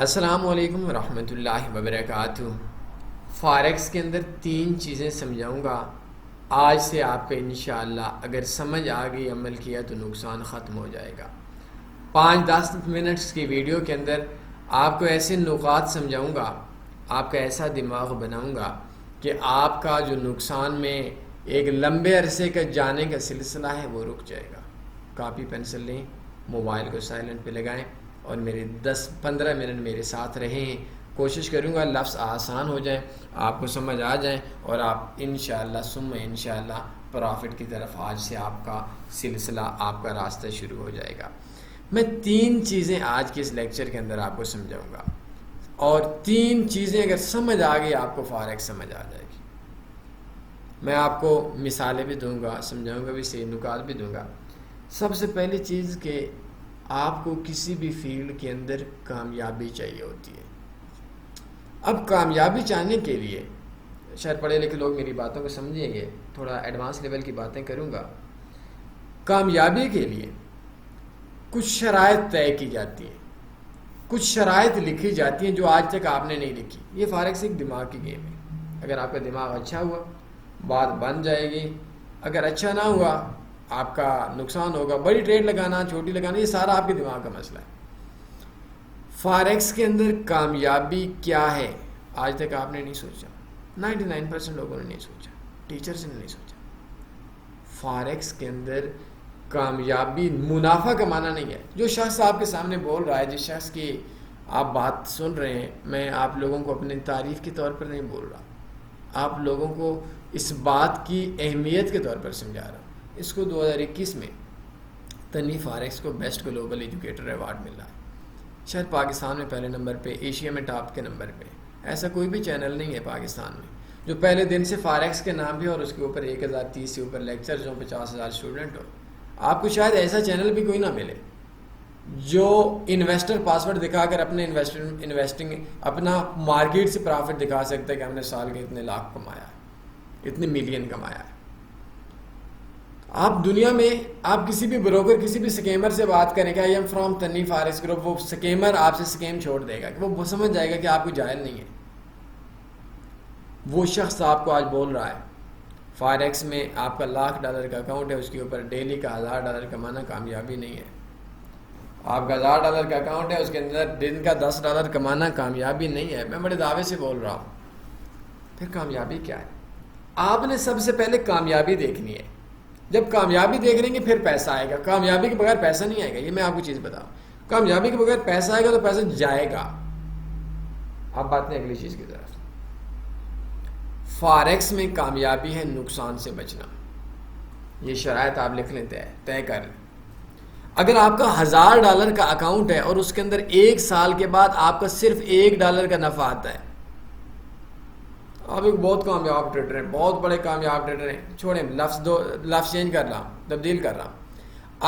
السلام علیکم ورحمۃ اللہ وبرکاتہ۔ فاریکس کے اندر 3 چیزیں سمجھاؤں گا آج سے آپ کا انشاءاللہ اگر سمجھ آ گئی، عمل کیا تو نقصان ختم ہو جائے گا۔ 5-10 منٹس کی ویڈیو کے اندر آپ کو ایسے نکات سمجھاؤں گا، آپ کا ایسا دماغ بناؤں گا کہ آپ کا جو نقصان میں ایک لمبے عرصے کا جانے کا سلسلہ ہے وہ رک جائے گا۔ کاپی پینسل لیں، موبائل کو سائلنٹ پہ لگائیں اور میرے 10-15 منٹ میرے ساتھ رہیں۔ کوشش کروں گا لفظ آسان ہو جائیں، آپ کو سمجھ آ جائیں اور آپ انشاءاللہ ثم انشاءاللہ پرافٹ کی طرف آج سے آپ کا سلسلہ، آپ کا راستہ شروع ہو جائے گا۔ میں 3 چیزیں آج کے اس لیکچر کے اندر آپ کو سمجھاؤں گا، اور 3 چیزیں اگر سمجھ آ گئی آپ کو فاریکس سمجھ آ جائے گی۔ میں آپ کو مثالیں بھی دوں گا، سمجھاؤں گا بھی، صحیح نکات بھی دوں گا۔ سب سے پہلی چیز کہ آپ کو کسی بھی فیلڈ کے اندر کامیابی چاہیے ہوتی ہے۔ اب کامیابی چاہنے کے لیے شاید پڑھے لکھے لوگ میری باتوں کو سمجھیں گے، تھوڑا ایڈوانس لیول کی باتیں کروں گا۔ کامیابی کے لیے کچھ شرائط طے کی جاتی ہیں، کچھ شرائط لکھی جاتی ہیں جو آج تک آپ نے نہیں لکھی۔ یہ فاریکس ایک دماغ کی گیم ہے۔ اگر آپ کا دماغ اچھا ہوا بات بن جائے گی، اگر اچھا نہ ہوا آپ کا نقصان ہوگا۔ بڑی ٹریڈ لگانا، چھوٹی لگانا، یہ سارا آپ کے دماغ کا مسئلہ ہے۔ فاریکس کے اندر کامیابی کیا ہے آج تک آپ نے نہیں سوچا، 99% لوگوں نے نہیں سوچا، ٹیچرز نے نہیں سوچا۔ فاریکس کے اندر کامیابی منافع کمانا نہیں ہے۔ جو شخص آپ کے سامنے بول رہا ہے، جس شخص کی آپ بات سن رہے ہیں، میں آپ لوگوں کو اپنی تعریف کے طور پر نہیں بول رہا، آپ لوگوں کو اس بات کی اہمیت کے طور پر سمجھا رہا ہوں۔ اس کو 2021 میں تنویر فاریکس کو بیسٹ گلوبل ایجوکیٹر ایوارڈ ملا ہے۔ شاید پاکستان میں پہلے نمبر پہ، ایشیا میں ٹاپ کے نمبر پہ۔ ایسا کوئی بھی چینل نہیں ہے پاکستان میں جو پہلے دن سے فاریکس کے نام بھی اور اس کے اوپر 1030 سے اوپر لیکچرز ہوں، 50,000 اسٹوڈنٹ ہو۔ آپ کو شاید ایسا چینل بھی کوئی نہ ملے جو انویسٹر پاسورڈ دکھا کر اپنے انویسٹنگ اپنا مارکیٹ سے پرافٹ دکھا سکتا ہے کہ ہم نے سال کے اتنے لاکھ کمایا ہے، اتنے ملین کمایا ہے۔ آپ دنیا میں آپ کسی بھی بروکر، کسی بھی سکیمر سے بات کریں کہ I am from Tanveer forex group, وہ سکیمر آپ سے سکیم چھوڑ دے گا، کہ وہ سمجھ جائے گا کہ آپ کو جاہل نہیں ہے۔ وہ شخص آپ کو آج بول رہا ہے فاریکس میں آپ کا $1,00,000 کا اکاؤنٹ ہے، اس کے اوپر ڈیلی کا $1,000 کمانا کامیابی نہیں ہے۔ آپ کا $1,000 کا اکاؤنٹ ہے، اس کے اندر دن کا $10 کمانا کامیابی نہیں ہے۔ میں بڑے دعوے سے بول رہا ہوں۔ پھر کامیابی کیا ہے؟ آپ نے سب سے پہلے کامیابی دیکھنی ہے۔ جب کامیابی دیکھ لیں گے پھر پیسہ آئے گا۔ کامیابی کے بغیر پیسہ نہیں آئے گا، یہ میں آپ کو چیز بتاؤں۔ کامیابی کے بغیر پیسہ آئے گا تو پیسہ جائے گا۔ اب بات نہیں اگلی چیز کی طرف۔ فاریکس میں کامیابی ہے نقصان سے بچنا۔ یہ شرائط آپ لکھ لیں، طے کر لیں۔ اگر آپ کا $1,000 کا اکاؤنٹ ہے اور اس کے اندر 1 سال کے بعد آپ کا صرف $1 کا نفع آتا ہے، آپ ایک بہت کامیاب ٹریڈر ہیں، بہت بڑے کامیاب ٹریڈر ہیں، چھوڑیں لفظ چینج کر رہا ہوں، تبدیل کر رہا ہوں۔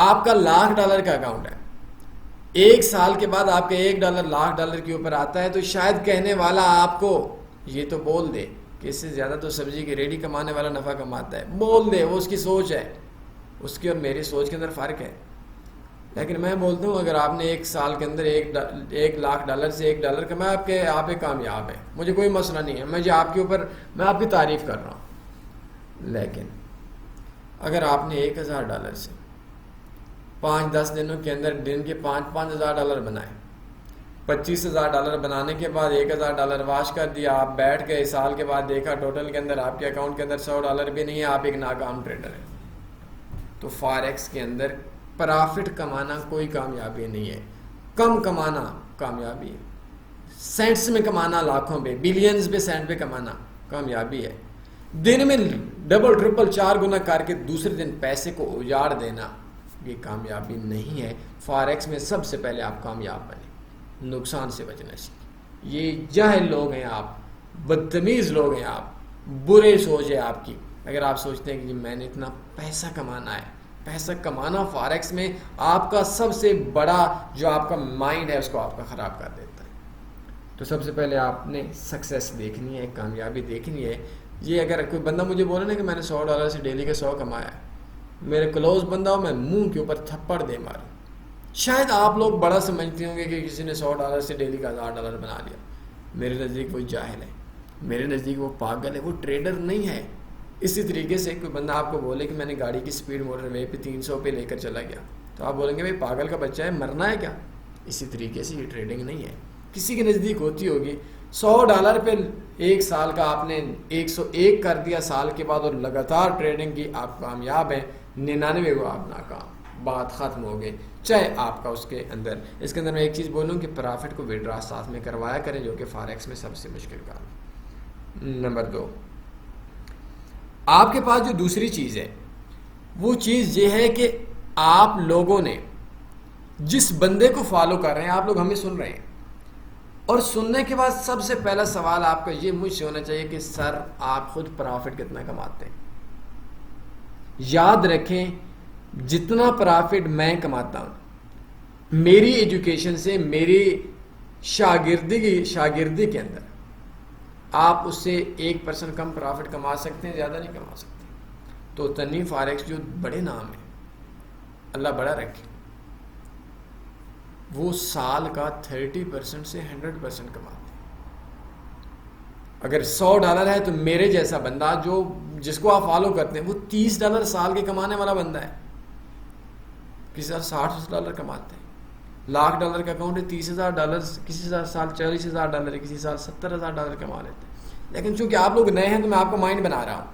آپ کا $1,00,000 کا اکاؤنٹ ہے، 1 سال کے بعد آپ کا $1 $1,00,000 کے اوپر آتا ہے، تو شاید کہنے والا آپ کو یہ تو بول دے کہ اس سے زیادہ تو سبزی کی ریڑھی کمانے والا نفع کماتا ہے، بول دے، وہ اس کی سوچ ہے، اس کی اور میری سوچ کے اندر فرق ہے۔ لیکن میں بولتا ہوں اگر آپ نے 1 سال کے اندر $1,00,000 سے $1 کمایا، آپ ایک کامیاب ہیں، مجھے کوئی مسئلہ نہیں ہے، میں آپ کے اوپر میں آپ کی تعریف کر رہا ہوں۔ لیکن اگر آپ نے $1,000 سے 5-10 دنوں کے اندر دن کے $5,000 بنائے، $25,000 بنانے کے بعد $1,000 واش کر دیا، آپ بیٹھ گئے، سال کے بعد دیکھا ٹوٹل کے اندر آپ کے اکاؤنٹ کے اندر $100 بھی نہیں ہے، آپ ایک ناکام ٹریڈر ہیں۔ تو فاریکس کے اندر پرافٹ کمانا کوئی کامیابی نہیں ہے، کم کمانا کامیابی ہے، سینٹس میں کمانا، لاکھوں پہ، بلینز پہ، سینٹ پہ کمانا کامیابی ہے۔ دن میں ڈبل ٹرپل 4 گنا کر کے دوسرے دن پیسے کو اجاڑ دینا یہ کامیابی نہیں ہے۔ فاریکس میں سب سے پہلے آپ کامیاب بنیں، نقصان سے بچنا سیکھیں۔ یہ جاہل لوگ ہیں آپ، بدتمیز لوگ ہیں آپ، برے سوچ ہے آپ کی۔ اگر آپ سوچتے ہیں کہ میں نے اتنا پیسہ کمانا ہے، پیسہ کمانا فاریکس میں آپ کا سب سے بڑا جو آپ کا مائنڈ ہے اس کو آپ کا خراب کر دیتا ہے۔ تو سب سے پہلے آپ نے سکسیس دیکھنی ہے، کامیابی دیکھنی ہے۔ یہ اگر کوئی بندہ مجھے بولے نا کہ میں نے $100 سے ڈیلی کے 100 کمایا ہے، میرے کلوز بندہ ہو، میں منہ کے اوپر تھپڑ دے ماروں، شاید آپ لوگ بڑا سمجھتے ہوں گے کہ کسی نے $100 سے ڈیلی کا $1000 بنا لیا. میرے نزدیک وہ جاہل ہے, میرے نزدیک وہ پاگل ہے, وہ ٹریڈر نہیں ہے. اسی طریقے سے کوئی بندہ آپ کو بولے کہ میں نے گاڑی کی سپیڈ موٹر وے پہ 300 پہ لے کر چلا گیا, تو آپ بولیں گے بھائی پاگل کا بچہ ہے, مرنا ہے کیا. اسی طریقے سے یہ ٹریڈنگ نہیں ہے. کسی کے نزدیک ہوتی ہوگی. $100 پہ ایک سال کا آپ نے 101 کر دیا سال کے بعد, اور لگاتار ٹریڈنگ کی, آپ کامیاب ہیں. 99 کو آپ ناکام, بات ختم ہو گئی. چاہے آپ کا اس کے اندر میں ایک چیز بولوں کہ پرافٹ کو وڈرا ساتھ میں کروایا کریں, جو کہ فاریکس میں سب سے مشکل کام ہے. نمبر 2, آپ کے پاس جو دوسری چیز ہے وہ چیز یہ ہے کہ آپ لوگوں نے جس بندے کو فالو کر رہے ہیں, آپ لوگ ہمیں سن رہے ہیں, اور سننے کے بعد سب سے پہلا سوال آپ کا یہ مجھ سے ہونا چاہیے کہ سر آپ خود پرافٹ کتنا کماتے ہیں. یاد رکھیں, جتنا پرافٹ میں کماتا ہوں میری ایجوکیشن سے, میری شاگردی کے اندر, آپ اس سے 1% کم پرافٹ کما سکتے ہیں, زیادہ نہیں کما سکتے. تو تنوی فاریکس جو بڑے نام ہیں, اللہ بڑا رکھے, وہ سال کا 30% سے 100% کماتے ہیں. اگر $100 ہے تو میرے جیسا بندہ جس کو آپ فالو کرتے ہیں وہ $30 سال کے کمانے والا بندہ ہے. کسی سال $60 کماتے ہیں, $1,00,000 کا اکاؤنٹ ہے, $30,000, کسی سال $40,000, کسی سال $70,000 کما لیتے ہیں. لیکن چونکہ آپ لوگ نئے ہیں تو میں آپ کو مائنڈ بنا رہا ہوں.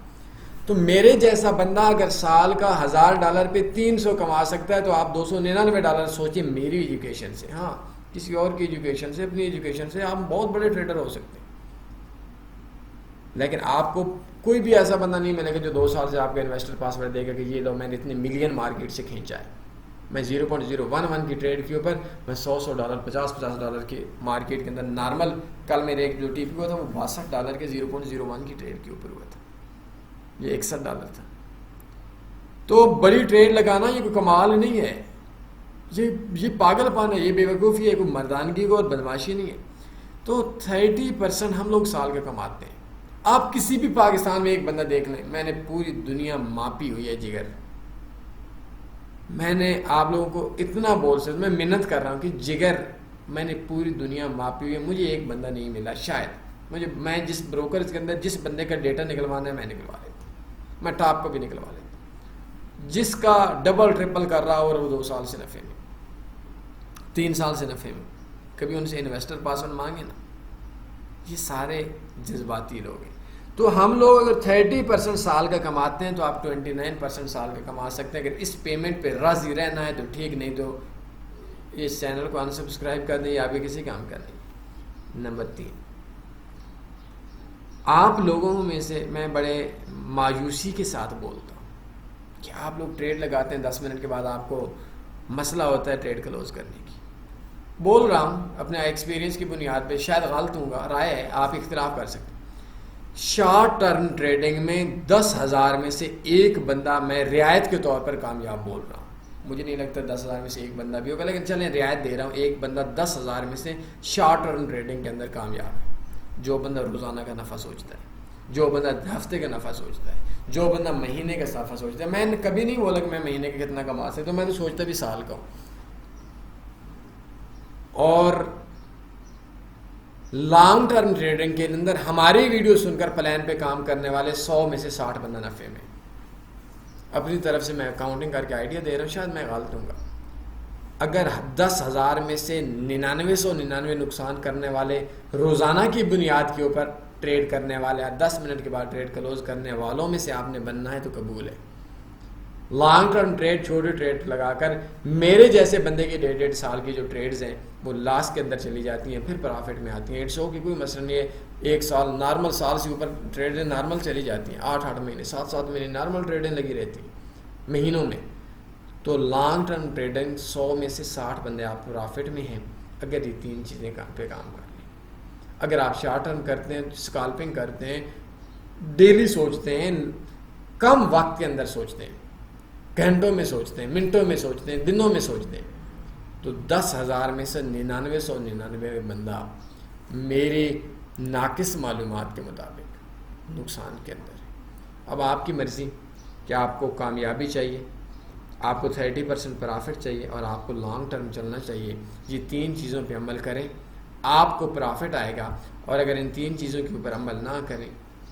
تو میرے جیسا بندہ اگر سال کا $1,000 پہ 300 کما سکتا ہے, تو آپ $299 سوچیں میری ایجوکیشن سے. ہاں, کسی اور کی ایجوکیشن سے, اپنی ایجوکیشن سے آپ بہت بڑے ٹریڈر ہو سکتے ہیں. لیکن آپ کو کوئی بھی ایسا بندہ نہیں ملے گا جو 2 سال سے آپ کا انویسٹر پاسورڈ دے گا کہ یہ لو میں نے اتنے ملین مارکیٹ سے کھینچا ہے, میں 0.011 کی ٹریڈ کے اوپر میں $100 $50 کی مارکیٹ کے اندر نارمل, کل میرے ایک جو ٹی پی ہوا تھا وہ $62 کے 0.01 کی ٹریڈ کے اوپر ہوا تھا, یہ $61 تھا. تو بڑی ٹریڈ لگانا یہ کوئی کمال نہیں ہے, یہ پاگل پان ہے, یہ بے وقوفی ہے, کوئی مردانگی کو اور بدماشی نہیں ہے. تو 30% ہم لوگ سال کا کماتے ہیں. آپ کسی بھی پاکستان میں ایک بندہ دیکھ لیں, میں نے پوری دنیا ماپی ہوئی ہے جگر, میں نے آپ لوگوں کو اتنا بول سکتا, میں محنت کر رہا ہوں کہ جگر میں نے پوری دنیا ماپی ہوئی ہے, مجھے ایک بندہ نہیں ملا. شاید میں جس بروکر کے اندر جس بندے کا ڈیٹا نکلوانا ہے میں نکلوا لیتا ہوں, میں ٹاپ کو بھی نکلوا لیتا ہوں. جس کا ڈبل ٹرپل کر رہا ہو اور وہ 2 سال سے نفے میں, 3 سال سے نفے میں, کبھی ان سے انویسٹر پاسورڈ مانگے نا. یہ سارے جذباتی لوگ ہیں. تو ہم لوگ اگر 30% سال کا کماتے ہیں تو آپ 29% سال کا کما سکتے ہیں. اگر اس پیمنٹ پہ راضی رہنا ہے تو ٹھیک, نہیں تو اس چینل کو انسبسکرائب کر دیں, یا آگے کسی کام کر دیں. نمبر 3, آپ لوگوں میں سے میں بڑے مایوسی کے ساتھ بولتا ہوں کہ آپ لوگ ٹریڈ لگاتے ہیں, 10 منٹ کے بعد آپ کو مسئلہ ہوتا ہے ٹریڈ کلوز کرنے کی. بول رہا ہوں اپنے ایکسپیرینس کی بنیاد پہ, شاید غلط ہوں گا, رائے ہے, آپ اختلاف کر سکتے ہیں. شارٹ ٹرم ٹریڈنگ میں 10,000 میں سے ایک بندہ میں رعایت کے طور پر کامیاب بول رہا ہوں. مجھے نہیں لگتا 10,000 میں سے ایک بندہ بھی ہوگا, لیکن چلیں رعایت دے رہا ہوں, ایک بندہ 10,000 میں سے شارٹ ٹرم ٹریڈنگ کے اندر کامیاب ہے. جو بندہ روزانہ کا نفع سوچتا ہے, جو بندہ ہفتے کا نفع سوچتا ہے, جو بندہ مہینے کا نفع سوچتا ہے. میں نے کبھی نہیں بولا کہ میں مہینے کا کتنا کما سکتا ہوں, میں تو سوچتا بھی سال کا ہوں. اور لانگ ٹرم ٹریڈنگ کے اندر ہماری ویڈیو سن کر پلان پہ کام کرنے والے 100 میں سے 60 بندہ نفے میں. اپنی طرف سے میں کاؤنٹنگ کر کے آئیڈیا دے رہا ہوں, شاید میں غلط ہوں گا. اگر 10,000 میں سے 9999 نقصان کرنے والے روزانہ کی بنیاد کے اوپر ٹریڈ کرنے والے, 10 منٹ کے بعد ٹریڈ کلوز کرنے والوں میں سے آپ نے بننا ہے تو قبول ہے. لانگ ٹرم ٹریڈ, چھوٹے ٹریڈ لگا کر میرے جیسے بندے کی 1.5 سال کی جو ٹریڈز ہیں وہ لاس کے اندر چلی جاتی ہیں, پھر پرافٹ میں آتی ہیں. 100 کی کوئی مسئلہ نہیں ہے, 1 سال نارمل, سال سے اوپر ٹریڈیں نارمل چلی جاتی ہیں, 8 مہینے 7 مہینے نارمل ٹریڈیں لگی رہتی ہیں مہینوں میں. تو لانگ ٹرم ٹریڈنگ 100 میں سے 60 بندے آپ پرافٹ میں ہیں اگر یہ 3 چیزیں پہ کام کر لیں. اگر آپ شارٹ ٹرم کرتے ہیں, اسکالپنگ کرتے ہیں, ڈیلی سوچتے ہیں, کم وقت کے اندر سوچتے ہیں, گھنٹوں میں سوچتے ہیں, منٹوں میں سوچتے ہیں, دنوں میں سوچتے ہیں, تو 10,000 میں سے 9999 بندہ میری ناقص معلومات کے مطابق نقصان کے اندر ہے. اب آپ کی مرضی کہ آپ کو کامیابی چاہیے, آپ کو 30% پرافٹ چاہیے اور آپ کو لانگ ٹرم چلنا چاہیے. یہ 3 چیزوں پہ عمل کریں, آپ کو پرافٹ آئے گا. اور اگر ان 3 چیزوں کے اوپر عمل نہ کریں,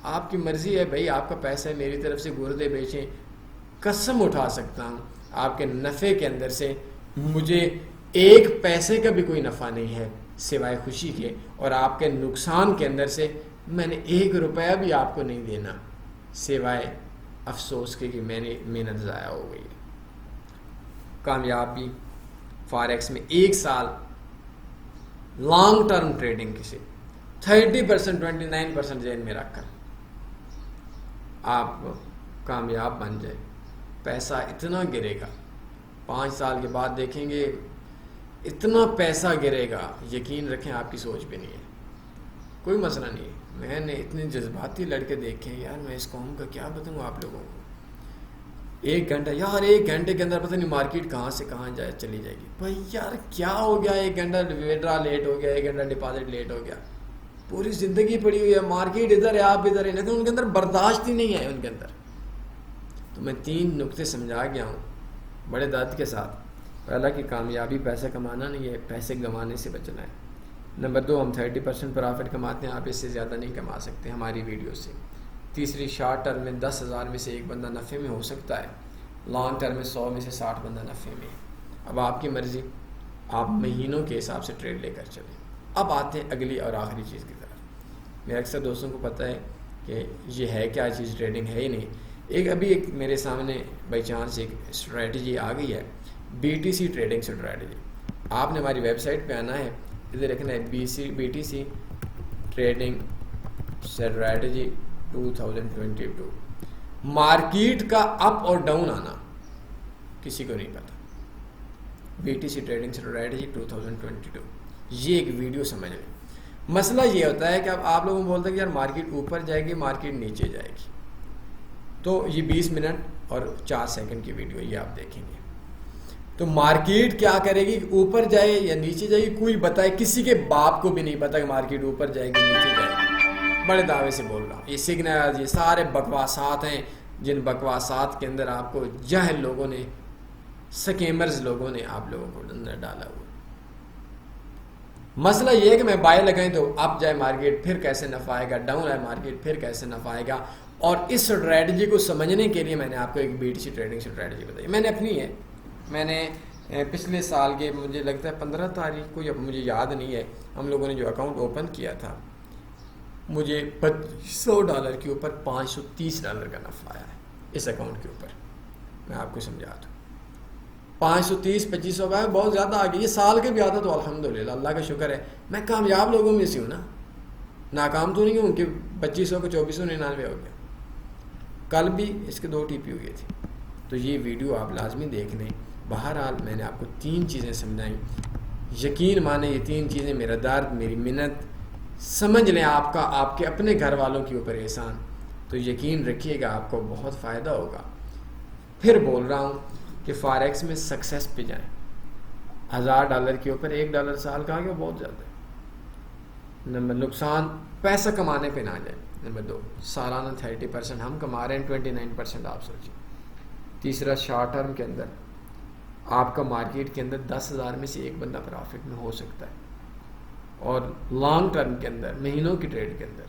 آپ کی مرضی ہے بھائی, آپ کا پیسہ ہے, میری طرف سے گردے بیچیں, قسم اٹھا سکتا ہوں آپ کے نفع کے اندر سے مجھے 1 پیسے کا بھی کوئی نفع نہیں ہے سوائے خوشی کے, اور آپ کے نقصان کے اندر سے میں نے 1 روپیہ بھی آپ کو نہیں دینا سوائے افسوس کے کہ میں نے محنت ضائع ہو گئی. کامیابی فاریکس میں 1 سال لانگ ٹرم ٹریڈنگ کسی 30% 29% ذہن میں رکھ کر آپ کامیاب بن جائے. پیسہ اتنا گرے گا, 5 سال کے بعد دیکھیں گے اتنا پیسہ گرے گا, یقین رکھیں آپ کی سوچ بھی نہیں ہے, کوئی مسئلہ نہیں ہے. میں نے اتنے جذباتی لڑکے دیکھے ہیں یار, میں اس قوم کا کیا بتاؤں آپ لوگوں کو. 1 گھنٹہ یار, 1 گھنٹے کے اندر پتہ نہیں مارکیٹ کہاں سے کہاں چلی جائے گی. بھائی یار کیا ہو گیا, 1 گھنٹہ ویڈرا لیٹ ہو گیا, 1 گھنٹہ ڈپازٹ لیٹ ہو گیا, پوری زندگی پڑی ہوئی ہے, مارکیٹ ادھر ہے آپ ادھر ہے, لیکن ان کے اندر برداشت ہی نہیں ہے ان کے اندر. تو میں 3 نقطے سمجھا گیا ہوں بڑے درد کے ساتھ. پہلا کہ کامیابی پیسہ کمانا نہیں ہے, پیسے گنوانے سے بچنا ہے. نمبر 2, ہم 30% پرافٹ کماتے ہیں, آپ اس سے زیادہ نہیں کما سکتے ہماری ویڈیو سے. تیسری, شارٹ ٹرم میں 10,000 میں سے 1 بندہ نفع میں ہو سکتا ہے, لانگ ٹرم میں 100 میں سے 60 بندہ نفع میں ہے. اب آپ کی مرضی, آپ مہینوں کے حساب سے ٹریڈ لے کر چلیں. اب آتے ہیں اگلی اور آخری چیز کی طرف. میرے اکثر دوستوں کو پتہ ہے کہ یہ ہے کیا چیز, ٹریڈنگ ہے ہی نہیں. ایک میرے سامنے بائی چانس ایک اسٹریٹجی آ گئی ہے, BTC ٹریڈنگ اسٹریٹجی. آپ نے ہماری ویب سائٹ پہ آنا ہے, ادھر رکھنا ہے BTC ٹریڈنگ اسٹریٹجی 2022. مارکیٹ کا اپ اور ڈاؤن آنا کسی کو نہیں پتا. BTC ٹریڈنگ اسٹریٹجی 2022, یہ ایک ویڈیو سمجھ لیں. مسئلہ یہ ہوتا ہے کہ اب آپ لوگوں کو بولتے ہیں کہ یار مارکیٹ اوپر جائے گی, مارکیٹ نیچے جائے گی, تو یہ 20 منٹ اور 4 سیکنڈ کی ویڈیو یہ آپ دیکھیں گے. تو مارکیٹ کیا کرے گی, اوپر جائے یا نیچے جائے گی, کوئی بتائے, کسی کے باپ کو بھی نہیں پتا کہ مارکیٹ اوپر جائے گی نیچے جائے گی. بڑے دعوے سے بول رہا ہوں, یہ سگنل, یہ سارے بکواسات ہیں جن بکواسات کے اندر آپ کو جاہل لوگوں نے, سکیمرز لوگوں نے آپ لوگوں کو اندر ڈالا ہوا. مسئلہ یہ ہے کہ میں بائی لگائیں تو اپ جائے مارکیٹ, پھر کیسے نفع آئے گا, ڈاؤن آئے مارکیٹ, پھر کیسے نفع آئے گا. اور اس اسٹریٹجی کو سمجھنے کے لیے میں نے آپ کو ایک BTC ٹریڈنگ اسٹریٹجی بتائی. میں نے اپنی ہے, میں نے پچھلے سال کے مجھے لگتا ہے 15 تاریخ کو, یا مجھے یاد نہیں ہے, ہم لوگوں نے جو اکاؤنٹ اوپن کیا تھا, مجھے $250 کے اوپر $530 کا نفع آیا ہے اس اکاؤنٹ کے اوپر. میں آپ کو سمجھا دوں, 530-2500 کا ہے, بہت زیادہ آ گیا. یہ سال کے بھی آتا تو الحمدللہ, اللہ کا شکر ہے. میں کامیاب لوگوں میں سے ہوں نا, ناکام تو نہیں ہوں کہ 2500 کا 2499 ہو گیا. کل بھی اس کے 2 TP ہوئے تھے. تو یہ ویڈیو آپ لازمی دیکھ لیں. بہرحال میں نے آپ کو 3 چیزیں سمجھائیں, یقین مانیں یہ 3 چیزیں, میرا درد, میری منت, سمجھ لیں آپ کا, آپ کے اپنے گھر والوں کے اوپر احسان, تو یقین رکھیے گا آپ کو بہت فائدہ ہوگا. پھر بول رہا ہوں کہ فاریکس میں سکسیس پہ جائیں. $1000 کے اوپر $1 سال کا آ گیا, بہت زیادہ ہے. نمبر نقصان, پیسہ کمانے پہ نہ جائیں. نمبر 2, سالانہ 30% ہم کما رہے ہیں, 29% آپ سوچیں. تیسرا, شارٹ ٹرم کے اندر آپ کا مارکیٹ کے اندر 10,000 میں سے 1 بندہ پرافٹ میں ہو سکتا ہے, اور لانگ ٹرم کے اندر, مہینوں کی ٹریڈ کے اندر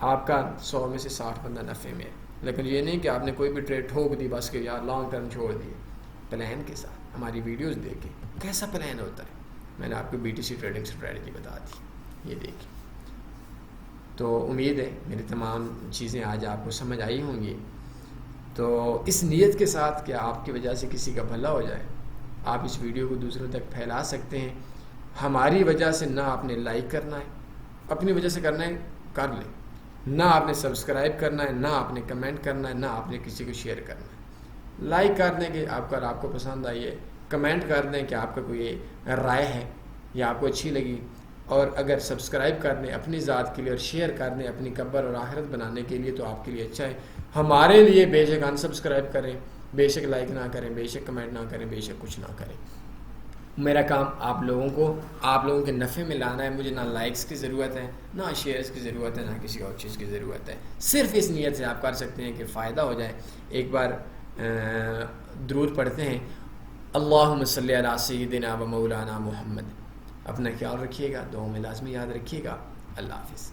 آپ کا 100 میں سے 60 بندہ نفع میں ہے. لیکن یہ نہیں کہ آپ نے کوئی بھی ٹریڈ ٹھوک دی بس کہ یار لانگ ٹرم چھوڑ دیے. پلان کے ساتھ ہماری ویڈیوز دیکھیں کیسا پلان ہوتا ہے. میں نے آپ کو BTC ٹریڈنگ اسٹریٹجی بتا دی, یہ دیکھیں. تو امید ہے میری تمام چیزیں آج آپ کو سمجھ آئی ہوں گی. تو اس نیت کے ساتھ کہ آپ کی وجہ سے کسی کا بھلا ہو جائے, آپ اس ویڈیو کو دوسروں تک پھیلا سکتے ہیں. ہماری وجہ سے نہ آپ نے لائک کرنا ہے, اپنی وجہ سے کرنا ہے کر لیں, نہ آپ نے سبسکرائب کرنا ہے, نہ آپ نے کمنٹ کرنا ہے, نہ آپ نے کسی کو شیئر کرنا ہے. لائک کر دیں کہ آپ کو پسند آئی ہے, کمنٹ کر دیں کہ آپ کا کوئی رائے ہے یا آپ کو اچھی لگی, اور اگر سبسکرائب کر دیں اپنی ذات کے لیے اور شیئر کر دیں اپنی قبر اور آخرت بنانے کے لیے تو آپ کے لیے اچھا ہے. ہمارے لیے بے شک انسبسکرائب کریں, بے شک لائک نہ کریں, بے شک کمنٹ نہ کریں, بے شک کچھ نہ کریں. میرا کام آپ لوگوں کے نفع میں لانا ہے. مجھے نہ لائکس کی ضرورت ہے, نہ شیئرز کی ضرورت ہے, نہ کسی اور چیز کی ضرورت ہے. صرف اس نیت سے آپ کر سکتے ہیں کہ فائدہ ہو جائے. ایک بار درود پڑھتے ہیں. اللہم صلی علی سیدنا و مولانا محمد. اپنا خیال رکھیے گا, دعاؤں میں لازمی یاد رکھیے گا. اللہ حافظ.